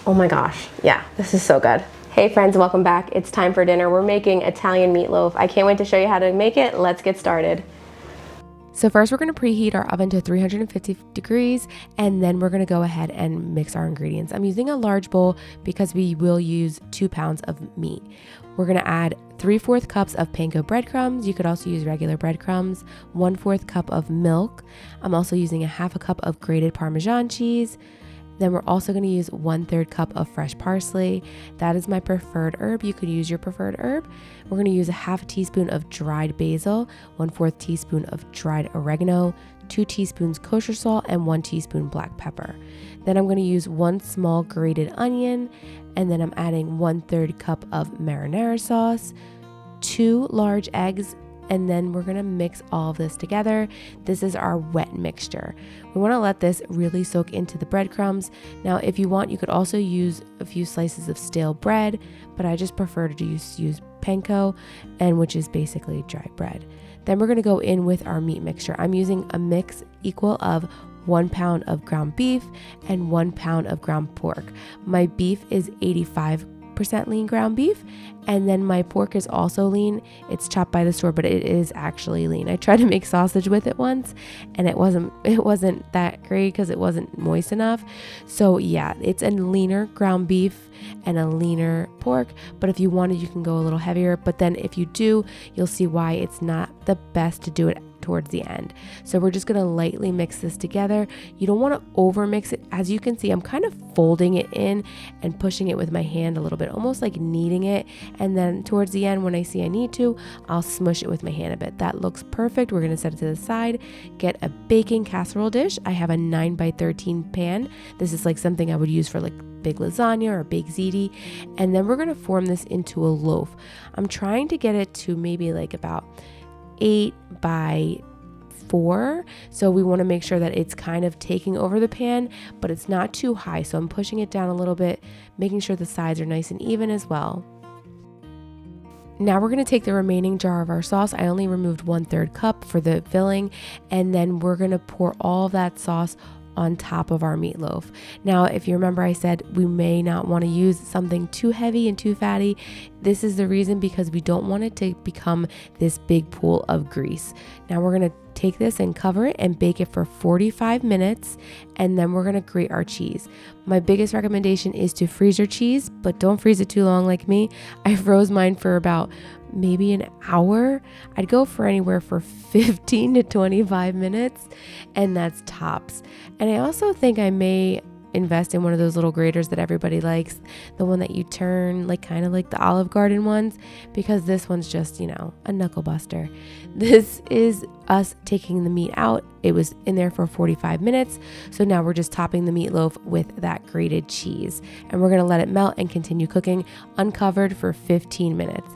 Oh my gosh, yeah, this is so good. Hey friends, welcome back. It's time for dinner. We're making Italian meatloaf. I can't wait to show you how to make it. Let's get started. So first we're gonna preheat our oven to 350 degrees, and then we're gonna go ahead and mix our ingredients. I'm using a large bowl because we will use 2 pounds of meat. We're gonna add 3/4 cups of panko breadcrumbs. You could also use regular breadcrumbs. 1/4 cup of milk. I'm also using a 1/2 cup of grated Parmesan cheese. Then we're also going to use 1/3 cup of fresh parsley. That is my preferred herb. You could use your preferred herb. We're going to use a 1/2 teaspoon of dried basil, 1/4 teaspoon of dried oregano, 2 teaspoons kosher salt, and 1 teaspoon black pepper. Then I'm going to use 1 small grated onion, and then I'm adding 1/3 cup of marinara sauce, 2 large eggs, and then we're gonna mix all of this together. This is our wet mixture. We wanna let this really soak into the breadcrumbs. Now, if you want, you could also use a few slices of stale bread, but I just prefer to use panko, and which is basically dry bread. Then we're gonna go in with our meat mixture. I'm using a mix equal of 1 pound of ground beef and 1 pound of ground pork. My beef is 85% lean ground beef, and then my pork is also lean. It's chopped by the store, but it is actually lean. I tried to make sausage with it once, and it wasn't that great because it wasn't moist enough. So yeah, it's a leaner ground beef and a leaner pork, but if you wanted, you can go a little heavier. But then if you do, you'll see why it's not the best to do it towards the end. So we're just gonna lightly mix this together. You don't want to over mix it. As you can see, I'm kind of folding it in and pushing it with my hand a little bit, almost like kneading it. And then towards the end, when I see I need to, I'll smush it with my hand a bit. That looks perfect. We're gonna set it to the side. Get a baking casserole dish. I have a 9x13 pan. This is like something I would use for like big lasagna or baked ziti. And then we're gonna form this into a loaf. I'm trying to get it to maybe like about 8x4, so we want to make sure that it's kind of taking over the pan, but it's not too high, so I'm pushing it down a little bit, making sure the sides are nice and even as well. Now we're going to take the remaining jar of our sauce. I only removed 1/3 cup for the filling, and then we're going to pour all of that sauce on top of our meatloaf. Now, if you remember, I said we may not want to use something too heavy and too fatty. This is the reason, because we don't want it to become this big pool of grease. Now we're going to take this and cover it and bake it for 45 minutes, and then we're going to grate our cheese. My biggest recommendation is to freeze your cheese, but don't freeze it too long like me. I froze mine for about maybe an hour. I'd go for anywhere for 15 to 25 minutes, and that's tops. And I also think I may invest in one of those little graters that everybody likes, the one that you turn, like kind of like the Olive Garden ones, because this one's just, a knuckle buster. This is us taking the meat out. It was in there for 45 minutes. So now we're just topping the meatloaf with that grated cheese, and we're going to let it melt and continue cooking uncovered for 15 minutes.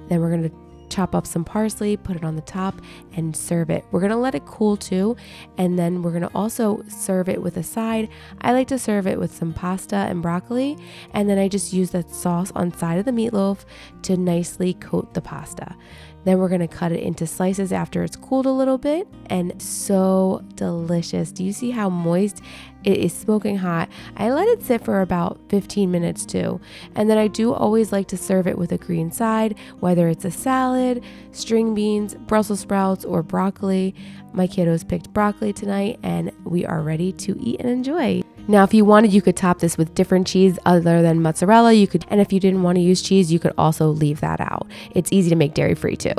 Then we're going to chop up some parsley, put it on the top, and serve it. We're going to let it cool too, and then we're going to also serve it with a side. I like to serve it with some pasta and broccoli, and then I just use that sauce on side of the meatloaf to nicely coat the pasta. Then we're going to cut it into slices after it's cooled a little bit, and so delicious. Do you see how moist? It is smoking hot. I let it sit for about 15 minutes too. And then I do always like to serve it with a green side, whether it's a salad, string beans, Brussels sprouts, or broccoli. My kiddos picked broccoli tonight, and we are ready to eat and enjoy. Now, if you wanted, you could top this with different cheese other than mozzarella. And if you didn't want to use cheese, you could also leave that out. It's easy to make dairy-free too.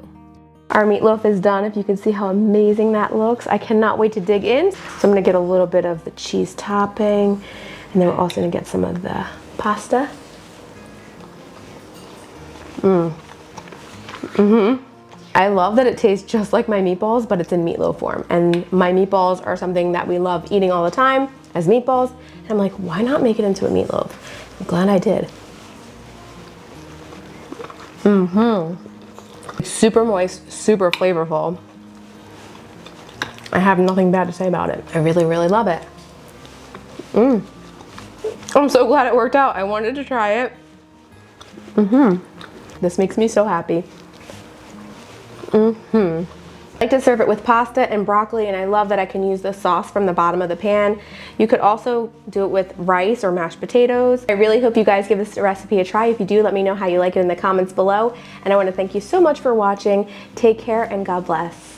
Our meatloaf is done. If you can see how amazing that looks, I cannot wait to dig in. So I'm gonna get a little bit of the cheese topping, and then we're also gonna get some of the pasta. I love that it tastes just like my meatballs, but it's in meatloaf form. And my meatballs are something that we love eating all the time as meatballs. And I'm like, why not make it into a meatloaf? I'm glad I did. It's super moist, super flavorful. I have nothing bad to say about it. I really, really love it. I'm so glad it worked out. I wanted to try it. This makes me so happy. Like to serve it with pasta and broccoli, and I love that I can use the sauce from the bottom of the pan. You could also do it with rice or mashed potatoes. I really hope you guys give this recipe a try. If you do, let me know how you like it in the comments below. And I want to thank you so much for watching. Take care and God bless.